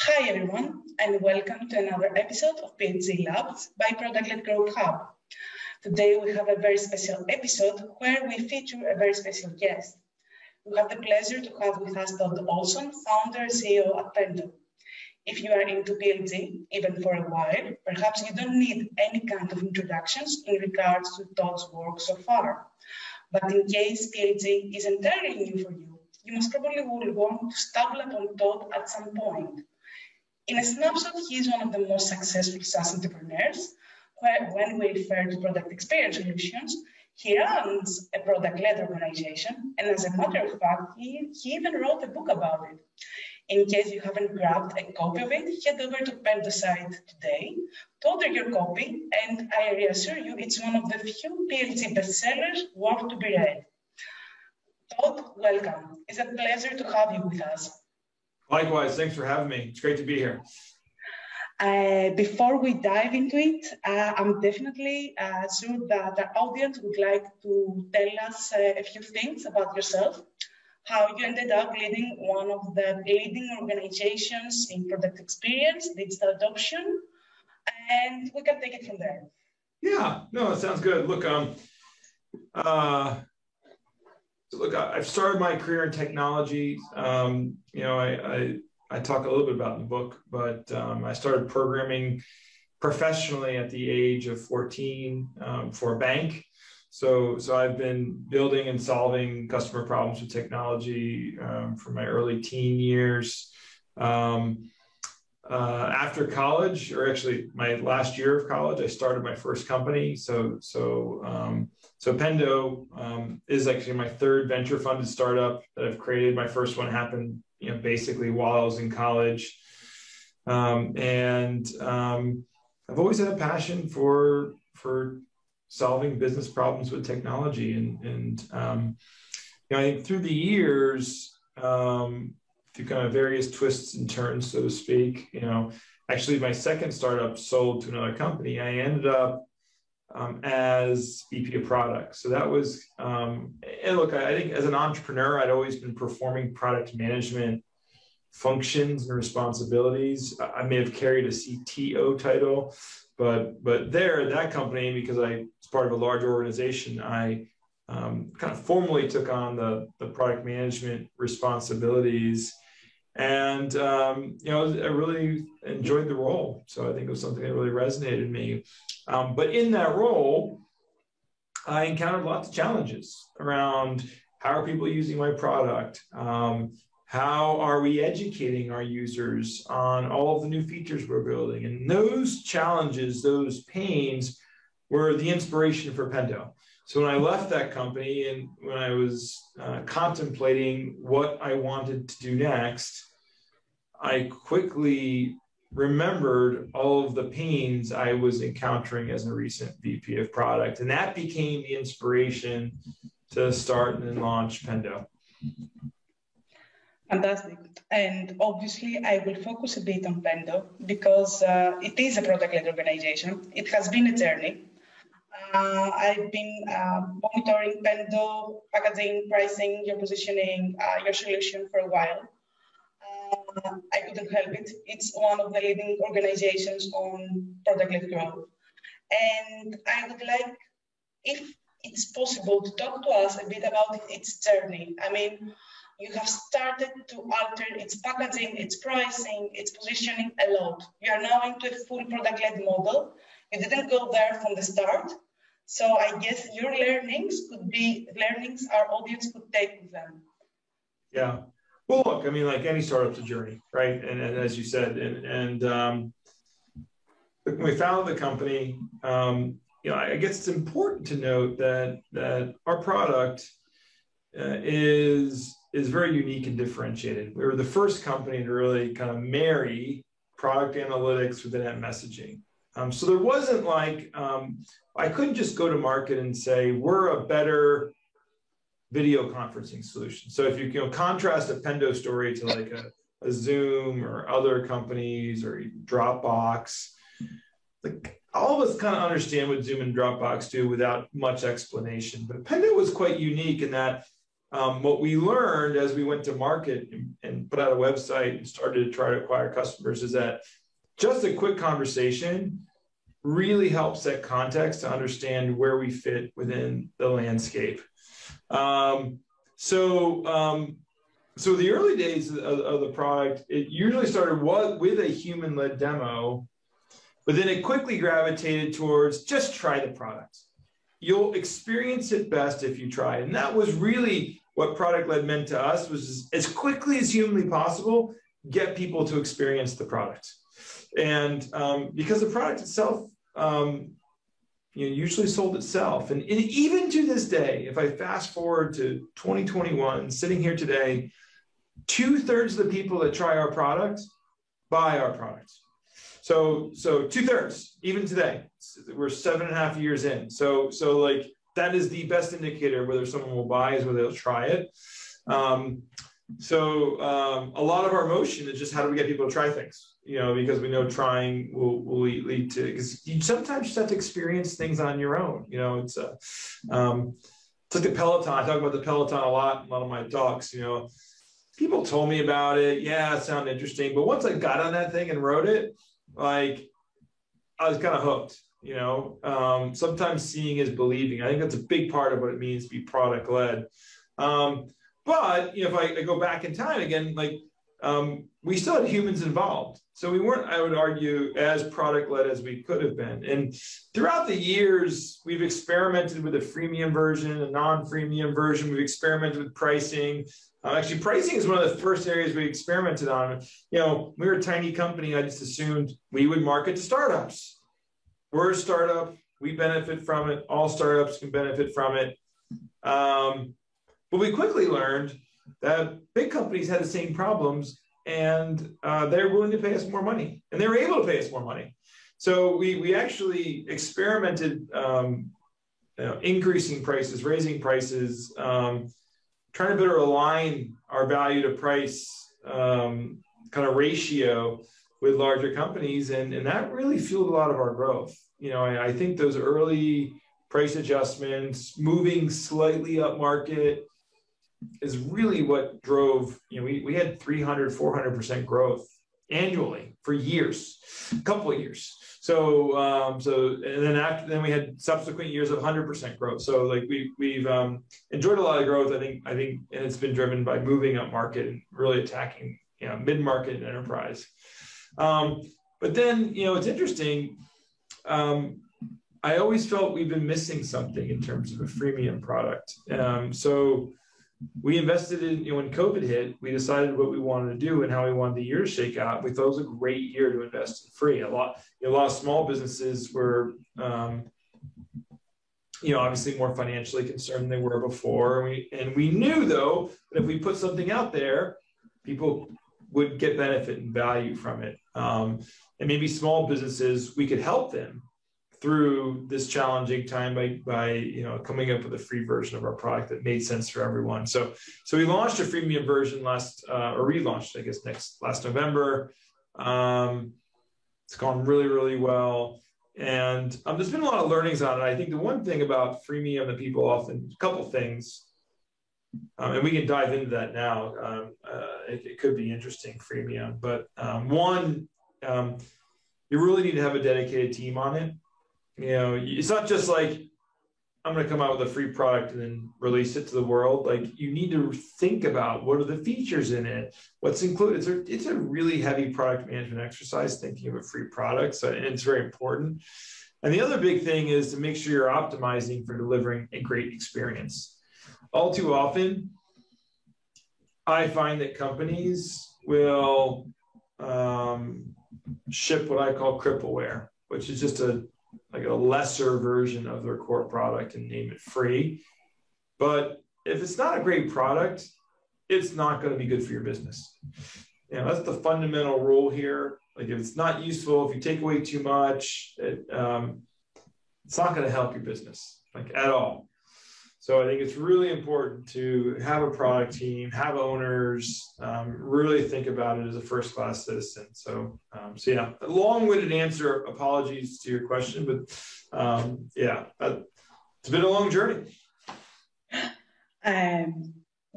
Hi everyone, and welcome to another episode of PhD Labs by Product-Led Growth Hub. Today we have a very special episode where we feature a very special guest. We have the pleasure to have with us Todd Olson, founder and CEO at Pendo. If you are into PLG, even for a while, perhaps you don't need any kind of introductions in regards to Todd's work so far. But in case PLG is entirely new for you, you most probably will want to stumble upon Todd at some point. In a snapshot, he is one of the most successful SaaS entrepreneurs, where when we refer to product experience solutions, he runs a product-led organization, and as a matter of fact, he even wrote a book about it. In case you haven't grabbed a copy of it, head over to Pendo site today to order your copy, and I reassure you, it's one of the few PLG bestsellers worth to be read. Todd, welcome. It's a pleasure to have you with us. Likewise, thanks for having me. It's great to be here. Before we dive into it, I'm definitely sure that our audience would like to tell us a few things about yourself, how you ended up leading one of the leading organizations in product experience, digital adoption, and we can take it from there. Yeah, no, it sounds good. Look, I've started my career in technology. I talk a little bit about in the book, but I started programming professionally at the age of 14 for a bank. So I've been building and solving customer problems with technology from my early teen years. After college, or actually my last year of college, I started my first company. So Pendo is actually my third venture funded startup that I've created. My first one happened, basically while I was in college. I've always had a passion for solving business problems with technology. I think through the years, through kind of various twists and turns, so to speak, actually my second startup sold to another company. I ended up as VP of product. So that was, and look, I think as an entrepreneur, I'd always been performing product management functions and responsibilities. I may have carried a CTO title, but there at that company, because I was part of a large organization, I kind of formally took on the product management responsibilities. And, I really enjoyed the role. So I think it was something that really resonated with me. But in that role, I encountered lots of challenges around how are people using my product? How are we educating our users on all of the new features we're building? And those challenges, those pains were the inspiration for Pendo. So when I left that company and when I was contemplating what I wanted to do next, I quickly remembered all of the pains I was encountering as a recent VP of product. And that became the inspiration to start and then launch Pendo. Fantastic. And obviously, I will focus a bit on Pendo because it is a product-led organization. It has been a journey. I've been monitoring Pendo, packaging, pricing, your positioning, your solution for a while. I couldn't help it. It's one of the leading organizations on product-led growth. And I would like, if it's possible, to talk to us a bit about its journey. I mean, you have started to alter its packaging, its pricing, its positioning a lot. You are now into a full product-led model. You didn't go there from the start. So I guess your learnings could be learnings our audience could take with them. Yeah. Well, look, I mean, like any startup's a journey, right? And as you said, when we founded the company, I guess it's important to note that our product is very unique and differentiated. We were the first company to really kind of marry product analytics with internet messaging. So there wasn't like, I couldn't just go to market and say, we're a better video conferencing solution. So if you contrast a Pendo story to like a Zoom or other companies or Dropbox, like all of us kind of understand what Zoom and Dropbox do without much explanation. But Pendo was quite unique in that what we learned as we went to market and put out a website and started to try to acquire customers is that just a quick conversation really helps set context to understand where we fit within the landscape. So the early days of the product, it usually started with a human-led demo, but then it quickly gravitated towards just try the product. You'll experience it best if you try. And that was really what product-led meant to us, was as quickly as humanly possible, get people to experience the product. And because the product itself usually sold itself. And even to this day, if I fast forward to 2021, sitting here today, 2/3 of the people that try our product buy our product. So 2/3, even today, we're 7.5 years in. So like that is the best indicator whether someone will buy is whether they'll try it. A lot of our motion is just how do we get people to try things, because we know trying will lead to, because you sometimes just have to experience things on your own. It's like the Peloton. I talk about the Peloton a lot in a lot of my talks. People told me about it. Yeah, it sounded interesting. But once I got on that thing and rode it, like I was kind of hooked. Sometimes seeing is believing. I think that's a big part of what it means to be product led. But if I go back in time again, we still had humans involved. So we weren't, I would argue, as product led as we could have been. And throughout the years, we've experimented with a freemium version, a non-freemium version. We've experimented with pricing. Actually, pricing is one of the first areas we experimented on. We were a tiny company. I just assumed we would market to startups. We're a startup. We benefit from it. All startups can benefit from it. But we quickly learned that big companies had the same problems, and they were willing to pay us more money, and they were able to pay us more money. So we actually experimented, increasing prices, raising prices, trying to better align our value to price kind of ratio with larger companies, and that really fueled a lot of our growth. I think those early price adjustments, moving slightly up market, is really what drove, we had 300, 400% growth annually for years, a couple of years. So and then we had subsequent years of 100% growth. So we've enjoyed a lot of growth. I think, and it's been driven by moving up market and really attacking, mid-market and enterprise. But then, it's interesting. I always felt we've been missing something in terms of a freemium product. So we invested in, when COVID hit, we decided what we wanted to do and how we wanted the year to shake out. We thought it was a great year to invest in free. A lot of small businesses were, obviously more financially concerned than they were before. And we knew, though, that if we put something out there, people would get benefit and value from it. And maybe small businesses, we could help them through this challenging time by coming up with a free version of our product that made sense for everyone. So we launched a freemium version last November. It's gone really, really well. And there's been a lot of learnings on it. I think the one thing about freemium that people often, a couple things, and we can dive into that now. It could be interesting, freemium. But one, you really need to have a dedicated team on it. It's not just like, I'm going to come out with a free product and then release it to the world. You need to think about what are the features in it, what's included. It's a really heavy product management exercise, thinking of a free product. So, and it's very important. And the other big thing is to make sure you're optimizing for delivering a great experience. All too often, I find that companies will ship what I call crippleware, which is just a lesser version of their core product and name it free. But if it's not a great product, it's not going to be good for your business. That's the fundamental rule here. If it's not useful, if you take away too much, it's not going to help your business at all. So I think it's really important to have a product team, have owners, really think about it as a first-class citizen. So yeah, a long-winded answer. Apologies to your question, but yeah, it's been a long journey.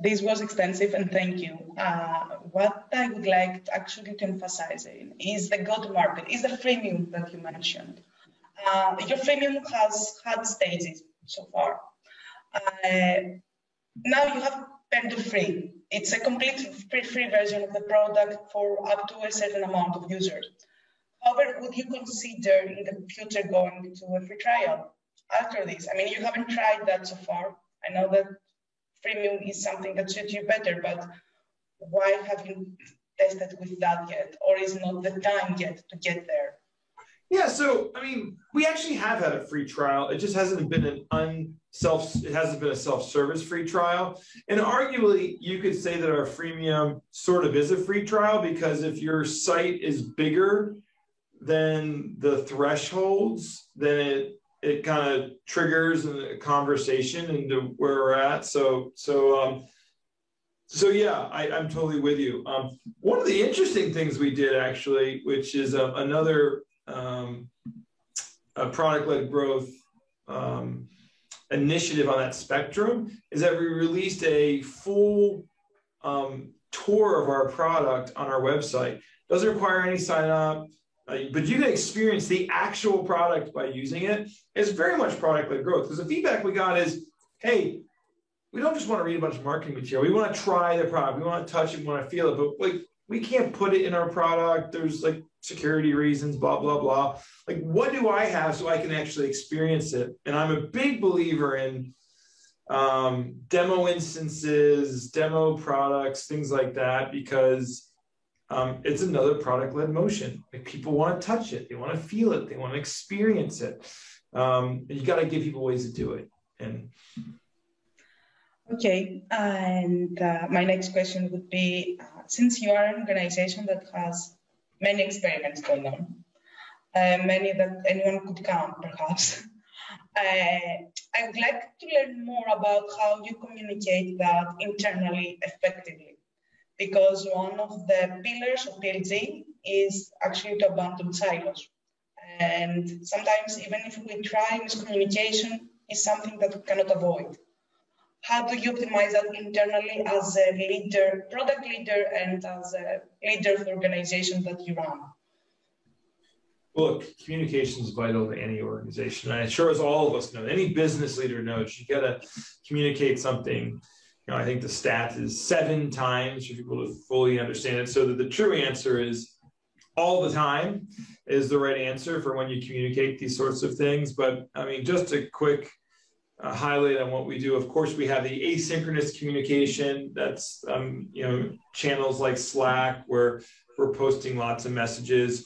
This was extensive, and thank you. What I would like actually to emphasize is the go-to-market, is the freemium that you mentioned. Your freemium has had stages so far. Now you have Pendo Free. It's a complete free version of the product for up to a certain amount of users. However, would you consider in the future going to a free trial after this? I mean, you haven't tried that so far. I know that freemium is something that suits you better, but why have you tested with that yet? Or is not the time yet to get there? Yeah, so I mean, we actually have had a free trial. It just hasn't been it hasn't been a self-service free trial. And arguably, you could say that our freemium sort of is a free trial, because if your site is bigger than the thresholds, then it kind of triggers a conversation into where we're at. So yeah, I'm totally with you. One of the interesting things we did actually, which is another a product-led growth initiative on that spectrum, is that we released a full tour of our product on our website. Doesn't require any sign up, but you can experience the actual product by using it. It's very much product-led growth, because the feedback we got is, hey, we don't just want to read a bunch of marketing material. We want to try the product. We want to touch it. We want to feel it. But like, we can't put it in our product. There's like security reasons, blah, blah, blah. Like, what do I have so I can actually experience it? And I'm a big believer in demo instances, demo products, things like that, because it's another product-led motion. Like, people want to touch it. They want to feel it. They want to experience it. And you got to give people ways to do it. And okay, and my next question would be, since you are an organization that has many experiments going on, many that anyone could count, perhaps, I would like to learn more about how you communicate that internally effectively, because one of the pillars of PLG is actually to abandon silos. And sometimes, even if we try, miscommunication is something that we cannot avoid. How do you optimize that internally as a leader, product leader, and as a leader of the organization that you run? Look, communication is vital to any organization. And sure, as all of us know, any business leader knows, you got to communicate something. You know, I think the stat is 7 times for people to fully understand it. So that the true answer is all the time is the right answer for when you communicate these sorts of things. But I mean, just a quick highlight on what we do. Of course, we have the asynchronous communication. That's channels like Slack, where we're posting lots of messages.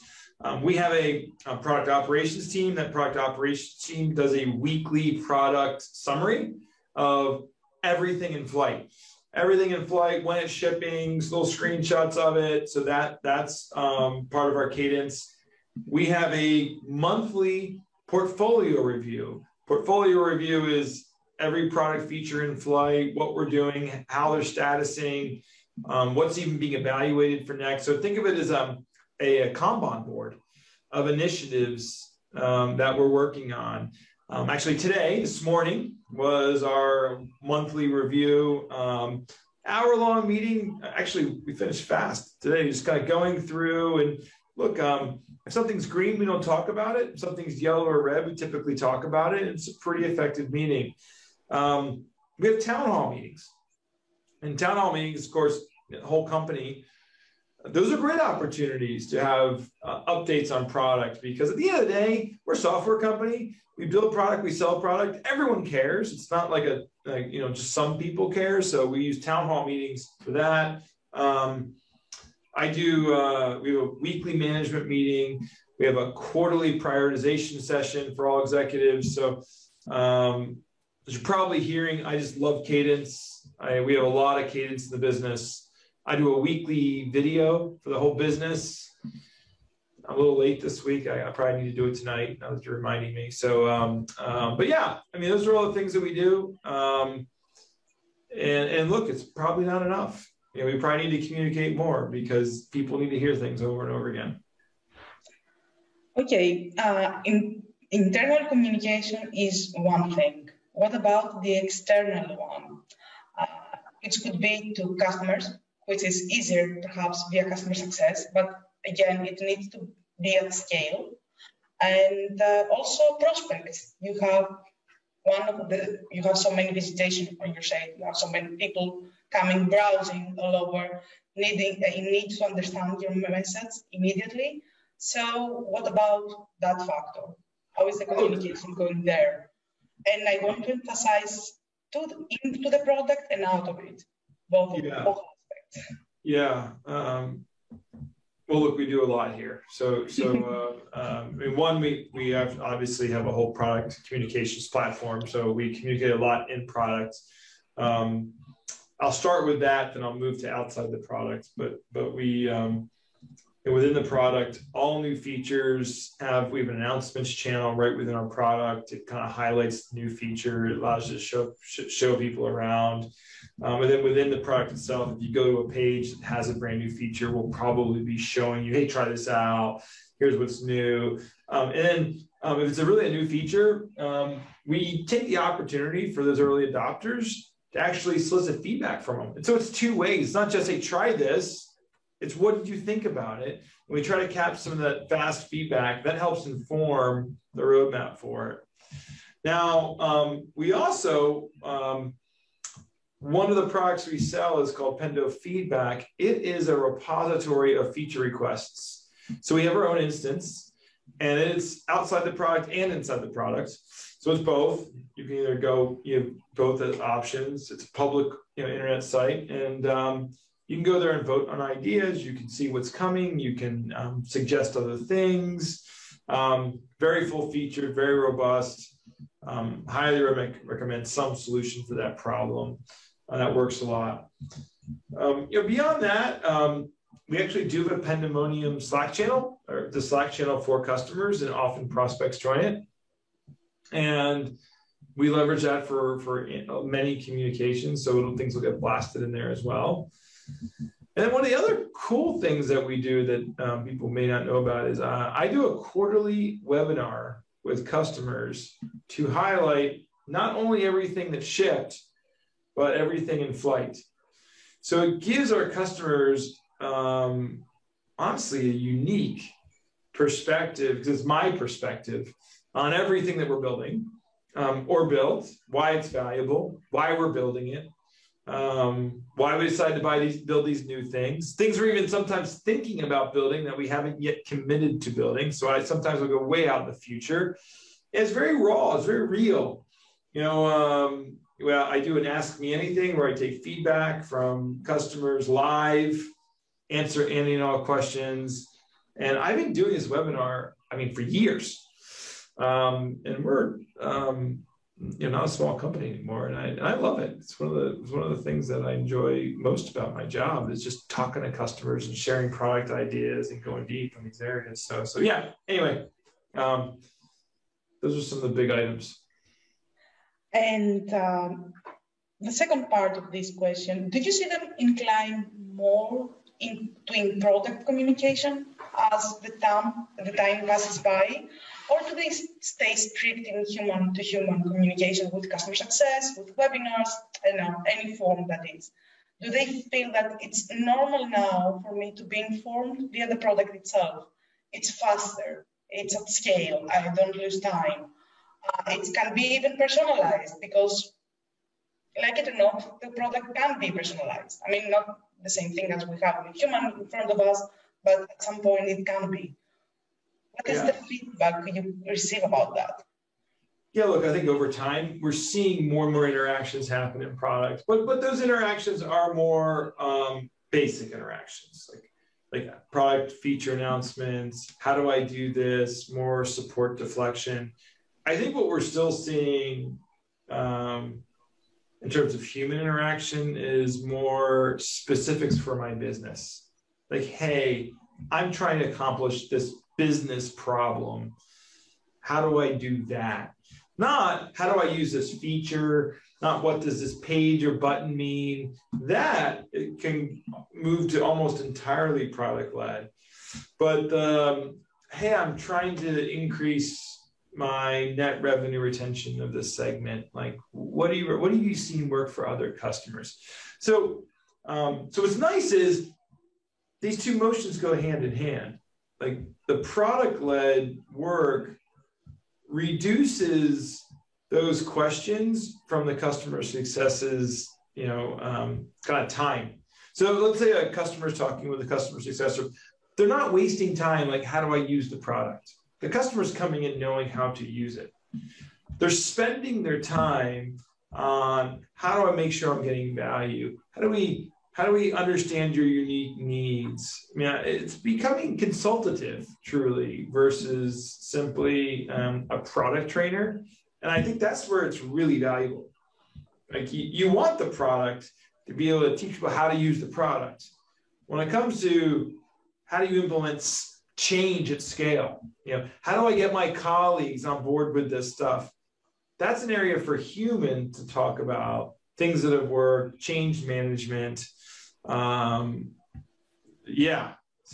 We have a product operations team. That product operations team does a weekly product summary of everything in flight. Everything in flight, when it's shipping, little screenshots of it. So that's part of our cadence. We have a monthly portfolio review. Portfolio review is every product feature in flight, what we're doing, how they're statusing, what's even being evaluated for next. So think of it as a Kanban board of initiatives that we're working on. Actually, this morning, was our monthly review, hour-long meeting. Actually, we finished fast today, just kind of going through and look, if something's green, we don't talk about it. If something's yellow or red, we typically talk about it. It's a pretty effective meeting. We have town hall meetings. And town hall meetings, of course, the whole company, those are great opportunities to have updates on product, because at the end of the day, we're a software company. We build product, we sell product. Everyone cares. It's not like just some people care. So we use town hall meetings for that. We have a weekly management meeting. We have a quarterly prioritization session for all executives. So as you're probably hearing, I just love cadence. We have a lot of cadence in the business. I do a weekly video for the whole business. I'm a little late this week. I probably need to do it tonight, now that you're reminding me. So, but yeah, I mean, those are all the things that we do. And look, it's probably not enough. We probably need to communicate more, because people need to hear things over and over again. Okay, internal communication is one thing. What about the external one? which could be to customers, which is easier perhaps via customer success, but again, it needs to be at scale. And also prospects. You have you have so many visitation on your site. You have so many people coming, browsing all over, needing need to understand your message immediately. So what about that factor? How is the communication going there? And I want to emphasize into the product and out of it, both aspects. Yeah. Well, look, we do a lot here. So I mean, one, we have obviously have a whole product communications platform. So we communicate a lot in products. I'll start with that, then I'll move to outside the product. But we within the product, all new features we have an announcements channel right within our product. It kind of highlights the new feature. It allows you to show people around. And then within the product itself, if you go to a page that has a brand new feature, we'll probably be showing you, hey, try this out. Here's what's new. And then if it's really a new feature, we take the opportunity for those early adopters to actually solicit feedback from them. And so it's two ways. It's not just, hey, try this. It's what did you think about it? And we try to capture some of that fast feedback. That helps inform the roadmap for it. Now, we also, one of the products we sell is called Pendo Feedback. It is a repository of feature requests. So we have our own instance, and it's outside the product and inside the product. So it's both. You can either go, you have both as options. It's a public internet site, and you can go there and vote on ideas. You can see what's coming. You can suggest other things. Very full featured, very robust. Highly recommend some solution for that problem. That works a lot. Beyond that, we actually do have a Pendemonium Slack channel, or the Slack channel for customers, and often prospects join it. And we leverage that for many communications, so things will get blasted in there as well. And then one of the other cool things that we do that people may not know about is I do a quarterly webinar with customers to highlight not only everything that shipped, but everything in flight. So it gives our customers, honestly, a unique perspective, because it's my perspective on everything that we're building or built, why it's valuable, why we're building it, why we decided to build these new things we're even sometimes thinking about building that we haven't yet committed to building. So I sometimes will go way out in the future. And it's very raw, it's very real. Well, I do an Ask Me Anything where I take feedback from customers live, answer any and all questions. And I've been doing this webinar, for years. And we're not a small company anymore, and I love it. It's one of the things that I enjoy most about my job is just talking to customers and sharing product ideas and going deep in these areas. So yeah. Anyway, those are some of the big items. And the second part of this question: did you see them incline more in product communication as the time passes by? Or do they stay strict in human-to-human communication with customer success, with webinars, any form that is? Do they feel that it's normal now for me to be informed via the product itself? It's faster, it's at scale, I don't lose time. It can be even personalized because, like it or not, the product can be personalized. Not the same thing as we have a human in front of us, but at some point it can be. What is the feedback you receive about that? Yeah, look, I think over time, we're seeing more and more interactions happen in products, but those interactions are more basic interactions, like product feature announcements, how do I do this, more support deflection. I think what we're still seeing in terms of human interaction is more specifics for my business. Like, hey, I'm trying to accomplish this business problem. How do I do that? Not how do I use this feature, not what does this page or button mean. That it can move to almost entirely product led. But hey, I'm trying to increase my net revenue retention of this segment? Like, what do you see work for other customers? So what's nice is these two motions go hand in hand. Like the product-led work reduces those questions from the customer successes, kind of time. So let's say a customer is talking with a customer successor. They're not wasting time like, how do I use the product? The customer's coming in knowing how to use it. They're spending their time on how do I make sure I'm getting value? How do we understand your unique needs? I mean, it's becoming consultative, truly, versus simply a product trainer. And I think that's where it's really valuable. Like you want the product to be able to teach people how to use the product. When it comes to how do you implement change at scale, how do I get my colleagues on board with this stuff? That's an area for human to talk about things that have worked, change management. So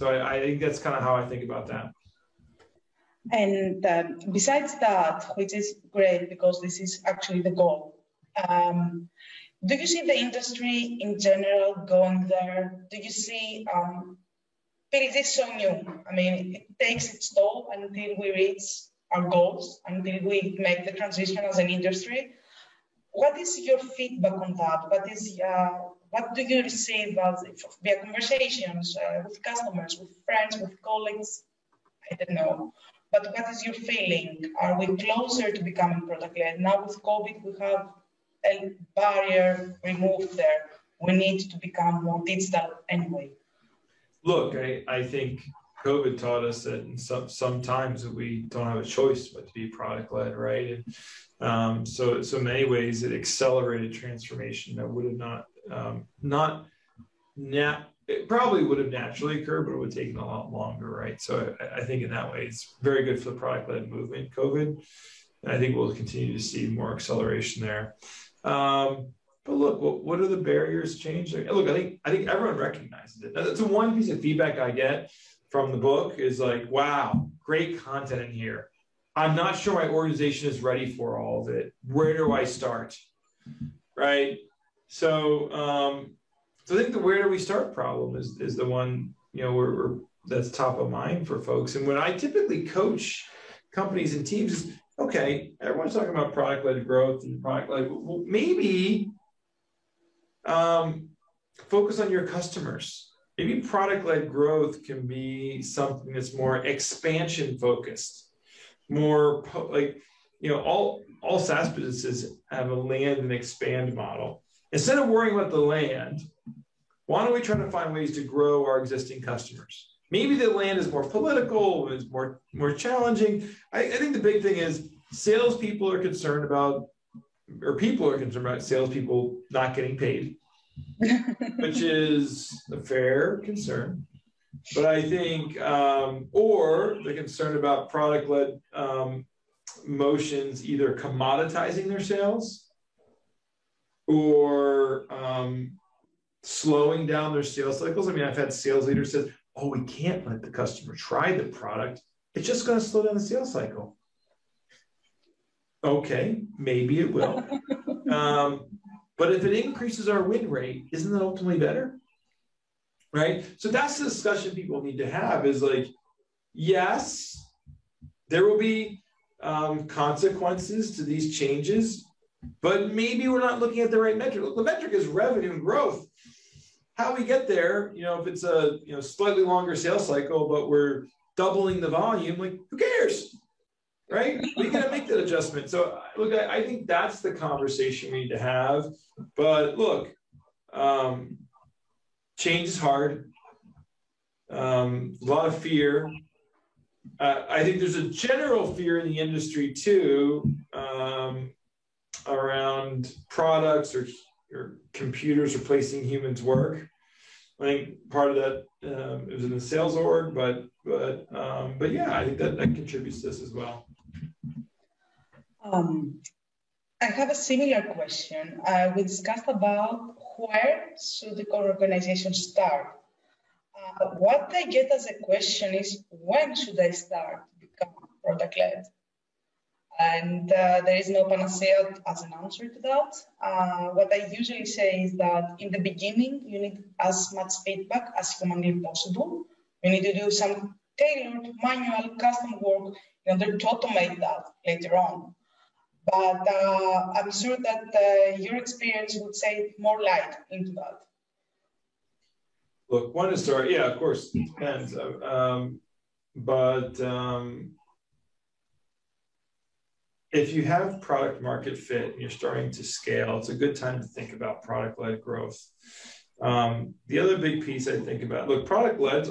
I think that's kind of how I think about that. And besides that, which is great because this is actually the goal, do you see the industry in general going there? Do you see, it is so new. I mean, it takes its toll until we reach our goals, until we make the transition as an industry. What is your feedback on that? What do you receive via conversations with customers, with friends, with colleagues? I don't know. But what is your feeling? Are we closer to becoming product-led? Now with COVID, we have a barrier removed there. We need to become more digital anyway. Look, I think COVID taught us that sometimes we don't have a choice but to be product-led, right? And so in many ways, it accelerated transformation that would have it probably would have naturally occurred, but it would have taken a lot longer, right? So I think in that way, it's very good for the product-led movement, COVID. And I think we'll continue to see more acceleration there. But look, what are the barriers change? Look, I think everyone recognizes it. That's one piece of feedback I get from the book is like, wow, great content in here. I'm not sure my organization is ready for all of it. Where do I start? Right? So I think the where do we start problem is the one, where that's top of mind for folks. And when I typically coach companies and teams is, okay, everyone's talking about product-led growth and product-led, well, maybe focus on your customers. Maybe product-led growth can be something that's more expansion-focused, more all SaaS businesses have a land and expand model. Instead of worrying about the land, why don't we try to find ways to grow our existing customers? Maybe the land is more political, is more challenging. I think the big thing is salespeople are concerned about, or people are concerned about salespeople not getting paid, which is a fair concern. But I think, or they're concerned about product-led motions, either commoditizing their sales or slowing down their sales cycles. I mean, I've had sales leaders say, oh, we can't let the customer try the product. It's just going to slow down the sales cycle. Okay, maybe it will. But if it increases our win rate, isn't that ultimately better? Right? So that's the discussion people need to have is like, yes, there will be consequences to these changes, but maybe we're not looking at the right metric. The metric is revenue and growth. How we get there, if it's a slightly longer sales cycle, but we're doubling the volume, like who cares, right? We got to make that adjustment. So look, I think that's the conversation we need to have. But look, change is hard. A lot of fear. I think there's a general fear in the industry too around products or computers replacing humans' work. I think part of that it was in the sales org, but yeah, I think that contributes to this as well. I have a similar question. We discussed about where should the organization start. What I get as a question is when should I start to become product-led? And there is no panacea as an answer to that. What I usually say is that in the beginning, you need as much feedback as humanly possible. You need to do some tailored, manual, custom work in order to automate that later on. But I'm sure that your experience would say more light into that. Look, when to start? Yeah, of course, it depends. But if you have product market fit and you're starting to scale, it's a good time to think about product-led growth. The other big piece I think about, look, product-led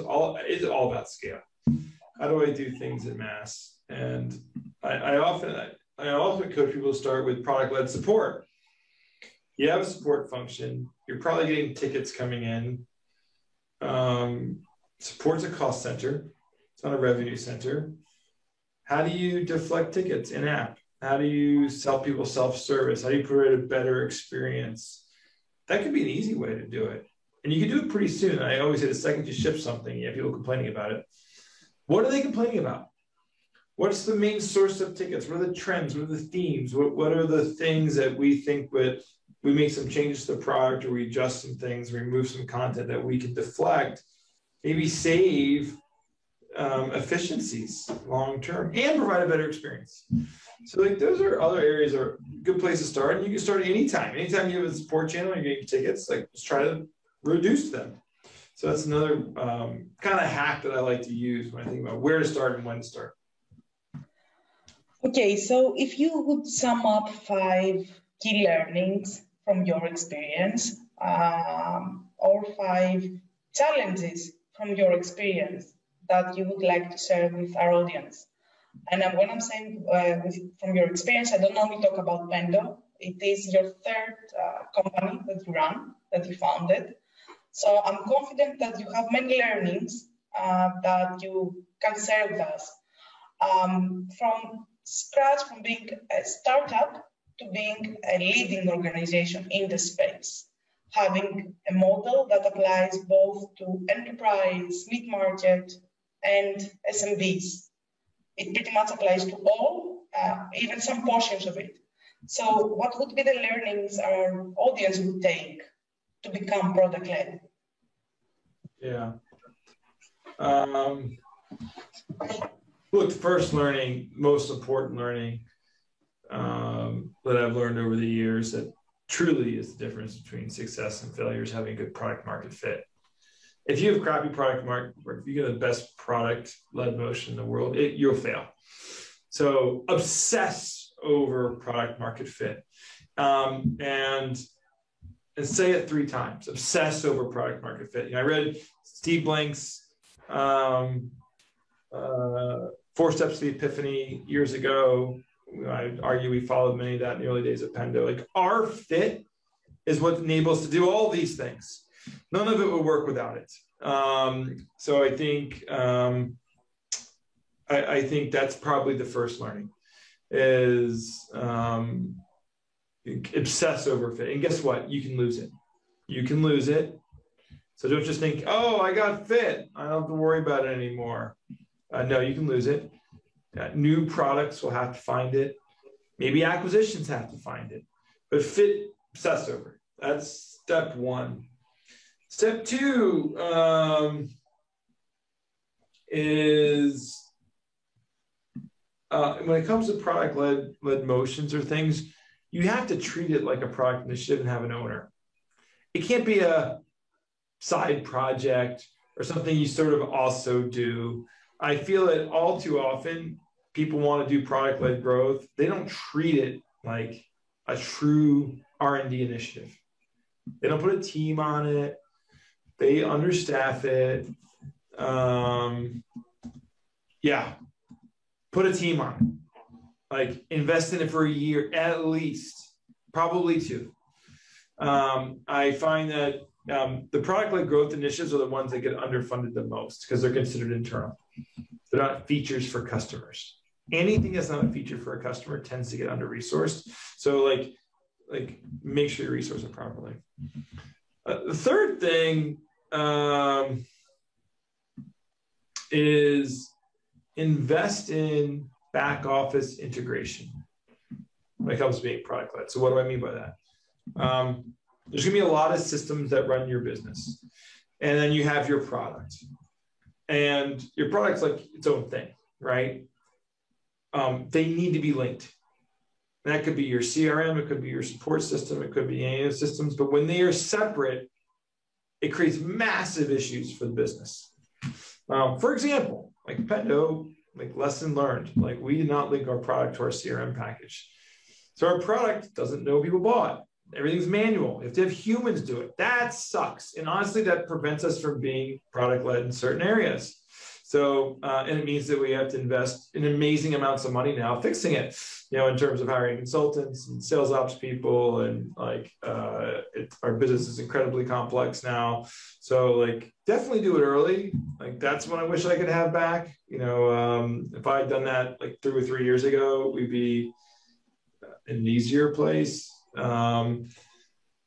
is all about scale. How do I do things in mass? And I often coach people to start with product-led support. You have a support function. You're probably getting tickets coming in. Support's a cost center. It's not a revenue center. How do you deflect tickets in-app? How do you sell people self-service? How do you provide a better experience? That could be an easy way to do it. And you can do it pretty soon. I always say the second you ship something, you have people complaining about it. What are they complaining about? What's the main source of tickets? What are the trends? What are the themes? What are the things that we think we make some changes to the product, or we adjust some things, remove some content that we can deflect, maybe save efficiencies long-term and provide a better experience. So like those are other areas are a good place to start. And you can start anytime. Anytime you have a support channel, you're getting tickets, like just try to reduce them. So that's another kind of hack that I like to use when I think about where to start and when to start. Okay, so if you would sum up 5 key learnings from your experience, or 5 challenges from your experience that you would like to share with our audience. And when I'm saying from your experience, I don't only talk about Pendo. It is your 3rd company that you run, that you founded. So I'm confident that you have many learnings that you can share with us. From scratch, from being a startup to being a leading organization in the space, having a model that applies both to enterprise, mid-market, and SMBs. It pretty much applies to all, even some portions of it. So what would be the learnings our audience would take to become product-led? Yeah. Look, first learning, most important learning that I've learned over the years that truly is the difference between success and failure is having good product market fit. If you have crappy product market, if you get the best product-led motion in the world, you'll fail. So obsess over product market fit. And say it 3 times, obsess over product market fit. I read Steve Blank's 4 Steps to the Epiphany years ago. I'd argue we followed many of that in the early days of Pendo. Like our fit is what enables us to do all these things. None of it would work without it. So I think I think that's probably the first learning is obsess over fit. And guess what? You can lose it. You can lose it. So don't just think, oh, I got fit. I don't have to worry about it anymore. No, you can lose it. New products will have to find it. Maybe acquisitions have to find it. But fit, obsess over it. That's step 1. Step 2 is when it comes to product-led motions or things, you have to treat it like a product initiative and have an owner. It can't be a side project or something you sort of also do. I feel that all too often people want to do product-led growth. They don't treat it like a true R&D initiative. They don't put a team on it. They understaff it. Put a team on it. Like invest in it for a year at least, probably 2. I find that the product-led growth initiatives are the ones that get underfunded the most because they're considered internal. They're not features for customers. Anything that's not a feature for a customer tends to get under-resourced. So like make sure you resource it properly. The third thing is invest in back office integration when it comes to being product led. So what do I mean by that? There's going to be a lot of systems that run your business, and then you have your product, and your product's like its own thing, right? They need to be linked. And that could be your CRM, it could be your support system, it could be any of the systems, but when they are separate, it creates massive issues for the business. For example, like Pendo, like lesson learned, like we did not link our product to our CRM package. So our product doesn't know people bought. Everything's manual. You have to have humans do it. That sucks. And honestly, that prevents us from being product-led in certain areas. So, and it means that we have to invest in amazing amounts of money now fixing it, in terms of hiring consultants and sales ops people, and like our business is incredibly complex now. So like definitely do it early. Like that's when I wish I could have back. If I had done that like 2 or 3 years ago, we'd be in an easier place.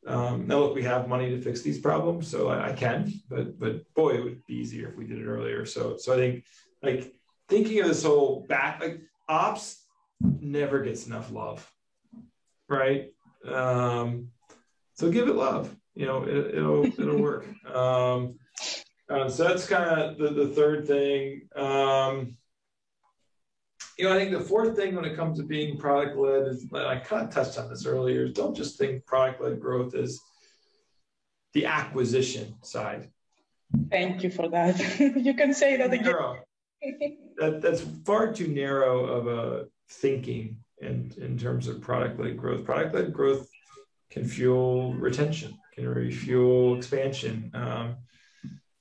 Now look, we have money to fix these problems, so I can, but boy, it would be easier if we did it earlier. So I think like thinking of this whole back, like ops never gets enough love, right? So give it love, it'll work. So that's kind of the third thing. I think the fourth thing when it comes to being product-led is, I kind of touched on this earlier, is don't just think product-led growth as the acquisition side. Thank you for that. You can say that again. That's far too narrow of a thinking in terms of product-led growth. Product-led growth can fuel retention, can refuel expansion.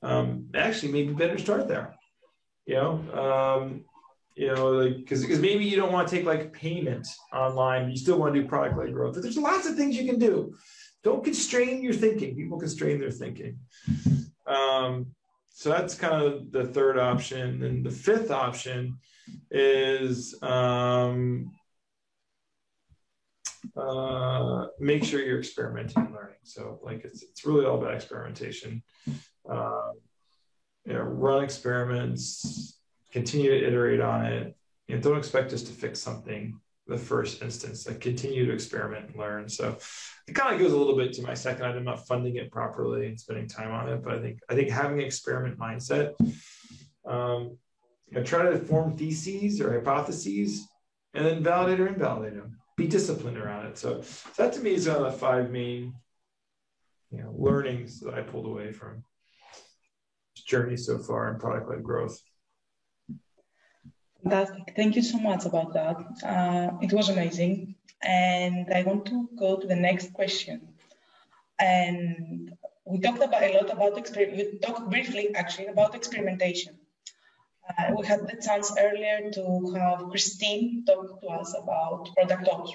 Actually, maybe better start there. Because maybe you don't want to take like payment online, but you still want to do product-led growth. But there's lots of things you can do. Don't constrain your thinking. People constrain their thinking. So that's kind of the third option. And the fifth option is make sure you're experimenting and learning. So like it's really all about experimentation. Run experiments. Continue to iterate on it. Don't expect us to fix something the first instance. Like continue to experiment and learn. So it kind of goes a little bit to my second item, not funding it properly and spending time on it. But I think having an experiment mindset, try to form theses or hypotheses, and then validate or invalidate them. Be disciplined around it. So that to me is one of the 5 main, learnings that I pulled away from this journey so far in product-led growth. Thank you so much about that. It was amazing. And I want to go to the next question. And we talked a lot about you talked briefly actually about experimentation. We had the chance earlier to have Christine talk to us about product ops.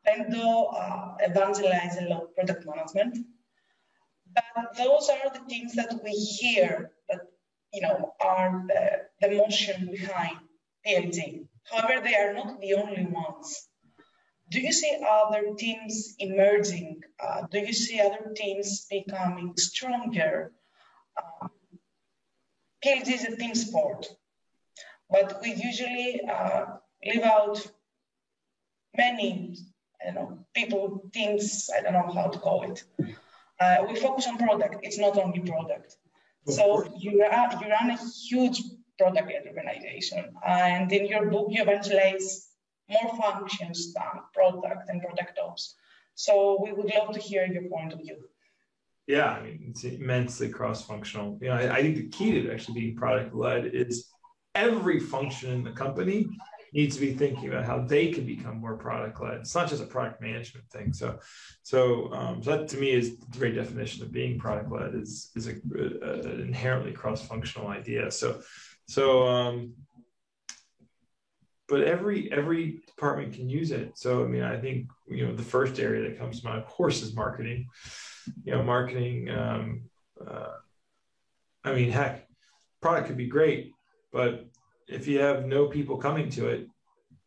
Pendo evangelize a lot product management. But those are the things that we hear that are the motion behind PLG. However, they are not the only ones. Do you see other teams emerging? Do you see other teams becoming stronger? PLG is a team sport, but we usually leave out many people, teams, I don't know how to call it. We focus on product. It's not only product. So you run a huge product-led organization, and in your book you evangelize more functions than product and product ops. So we would love to hear your point of view. Yeah, it's immensely cross-functional. I think the key to actually being product-led is every function in the company needs to be thinking about how they can become more product-led. It's not just a product management thing. So that to me is the very definition of being product-led is an inherently cross-functional idea. But every department can use it. So I think the first area that comes to mind, of course, is marketing. Marketing. Heck, product could be great, but if you have no people coming to it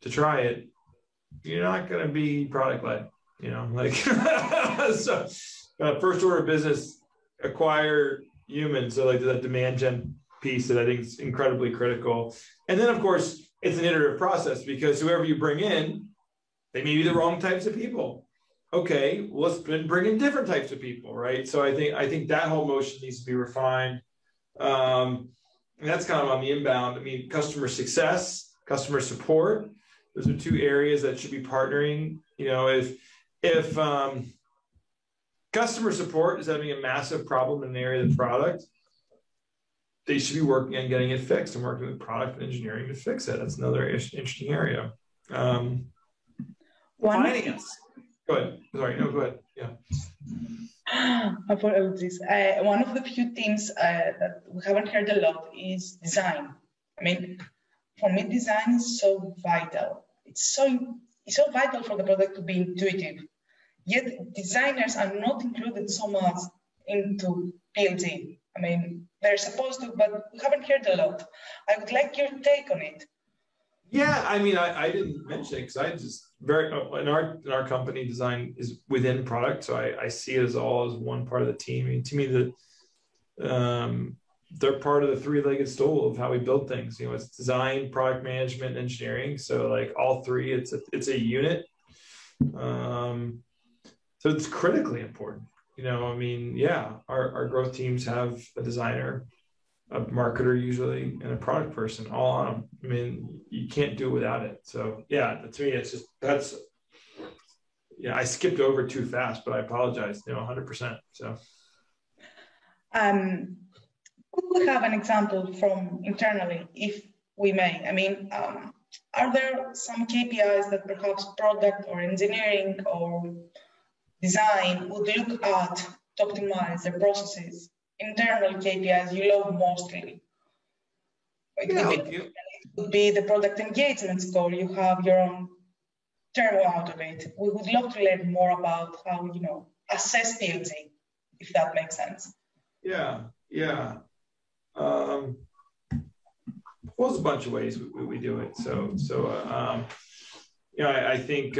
to try it, you're not going to be product-led. So first order of business, acquire humans. So like that demand gen piece that I think is incredibly critical. And then of course, it's an iterative process because whoever you bring in, they may be the wrong types of people. Okay, well, let's bring in different types of people, right? So I think that whole motion needs to be refined. And that's kind of on the inbound. I mean, customer success, customer support, those are two areas that should be partnering. You know, if customer support is having a massive problem in the area of the product, they should be working on getting it fixed and working with product and engineering to fix it. That's another interesting area. Finance. Go ahead. Sorry, no, go ahead. Yeah. Apologies. One of the few themes that we haven't heard a lot is design. I mean, for me, design is so vital. It's so vital for the product to be intuitive. Yet designers are not included so much into PLG. I mean, they're supposed to, but we haven't heard a lot. I would like your take on it. Yeah, I mean, I didn't mention it because I just in our company, design is within product, so I see it as all as one part of the team. I mean, to me, they're part of the three-legged stool of how we build things. You know, it's design, product management, and engineering. So like all three, it's a unit. So it's critically important. You know, I mean, yeah, our growth teams have a designer, a marketer usually, and a product person all on them. I mean, you can't do it without it. So yeah, to me, it's just I skipped over too fast, but I apologize. 100%. So. Could we have an example from internally, if we may? I mean, are there some KPIs that perhaps product or engineering or design would look at to optimize their processes? Internal KPIs you love mostly. It could be the product engagement score. You have your own term out of it. We would love to learn more about how, assess PLG, if that makes sense. Yeah. Well, there's a bunch of ways we do it. I think,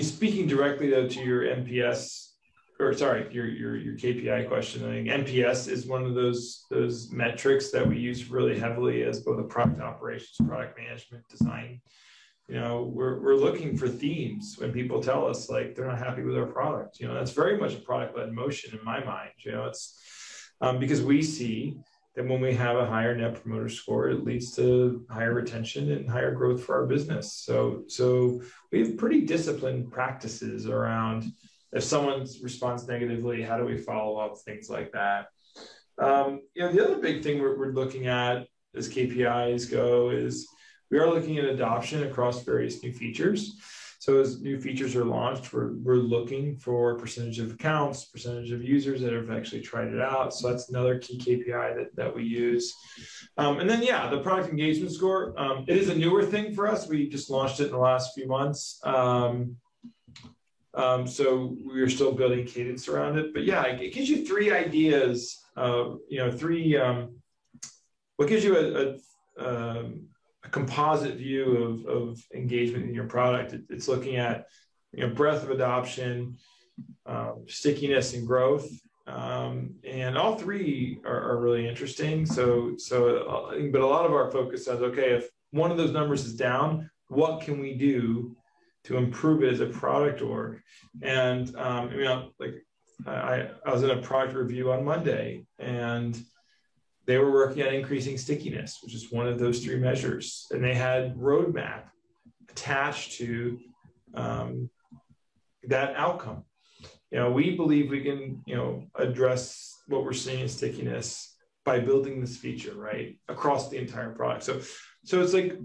speaking directly though to your NPS, or sorry, your KPI question, I think NPS is one of those metrics that we use really heavily as both a product operations, product management, design. We're looking for themes when people tell us like they're not happy with our product. That's very much a product-led motion in my mind. It's because we see that when we have a higher net promoter score, it leads to higher retention and higher growth for our business. So we have pretty disciplined practices around if someone responds negatively, how do we follow up, things like that. The other big thing we're looking at as KPIs go is we are looking at adoption across various new features. So as new features are launched, we're looking for percentage of accounts, percentage of users that have actually tried it out. So that's another key KPI that we use. And then, the product engagement score. It is a newer thing for us. We just launched it in the last few months. So we are still building cadence around it. But it gives you three ideas. What gives you a composite view of engagement in your product. It's looking at breadth of adoption, stickiness, and growth, and all three are really interesting. But a lot of our focus says, okay, if one of those numbers is down, what can we do to improve it as a product org? And I was in a product review on Monday, and they were working on increasing stickiness, which is one of those three measures. And they had roadmap attached to that outcome. We believe we can, address what we're seeing in stickiness by building this feature, right, across the entire product. So it's like,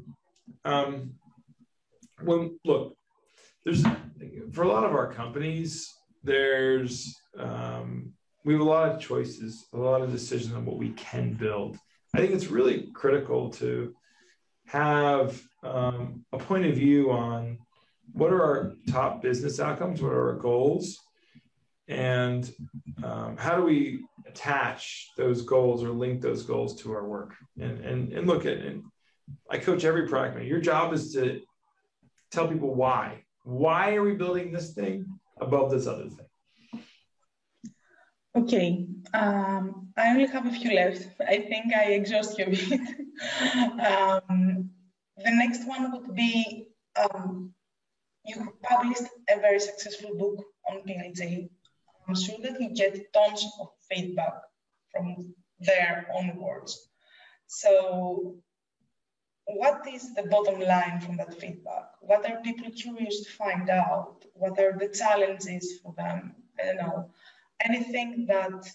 there's, for a lot of our companies, we have a lot of choices, a lot of decisions on what we can build. I think it's really critical to have a point of view on what are our top business outcomes, what are our goals, and how do we attach those goals or link those goals to our work. And look at it. I coach every product manager. Your job is to tell people why. Why are we building this thing above this other thing? Okay, I only have a few left. I think I exhaust you a bit. The next one would be, you published a very successful book on PLG. I'm sure that you get tons of feedback from there onwards. So what is the bottom line from that feedback? What are people curious to find out? What are the challenges for them? I don't know. Anything that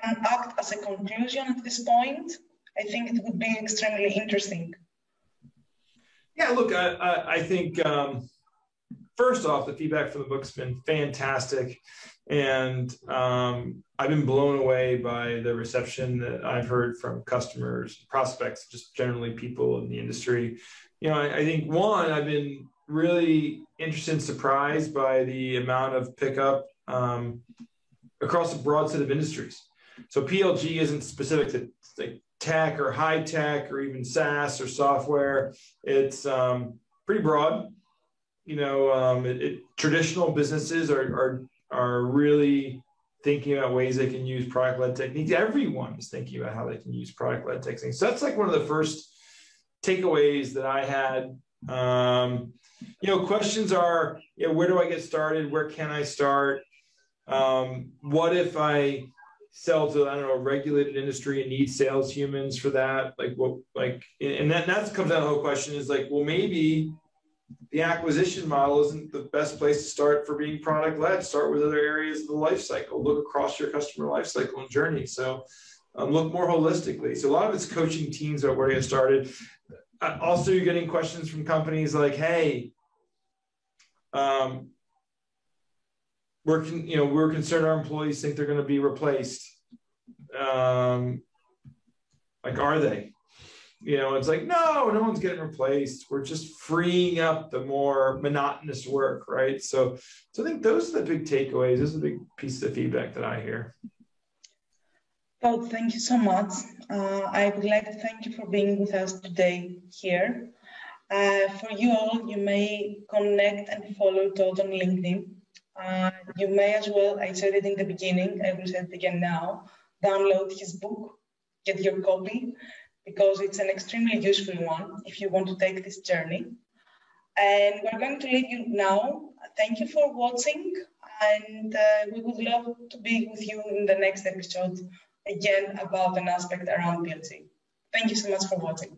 can act as a conclusion at this point? I think it would be extremely interesting. Yeah, look, I think first off, the feedback from the book's been fantastic. And I've been blown away by the reception that I've heard from customers, prospects, just generally people in the industry. You know, I think one, I've been really interested and surprised by the amount of pickup across a broad set of industries. So PLG isn't specific to like tech or high tech or even SaaS or software. It's pretty broad. You know, traditional businesses are really thinking about ways they can use product-led techniques. Everyone is thinking about how they can use product-led techniques. So that's like one of the first takeaways that I had. You know, questions are, you know, where do I get started? Where can I start? What if I sell to, I don't know, a regulated industry and need sales humans for that? Like what, like, and that comes down to the whole question is like, well, maybe the acquisition model isn't the best place to start for being product led. Start with other areas of the life cycle. Look across your customer life cycle and journey. So look more holistically. So a lot of it's coaching teams about where to get started. Also, you're getting questions from companies like, "Hey, we're concerned our employees think they're going to be replaced. Like, are they?" You know, it's like, no one's getting replaced. We're just freeing up the more monotonous work, right? So I think those are the big takeaways. Those are the big pieces of feedback that I hear. Well, thank you so much. I would like to thank you for being with us today here. For you all, you may connect and follow Todd on LinkedIn. You may as well, I said it in the beginning, I will say it again now, download his book, get your copy, because it's an extremely useful one if you want to take this journey. And we're going to leave you now. Thank you for watching, and we would love to be with you in the next episode, again, about an aspect around PLG. Thank you so much for watching.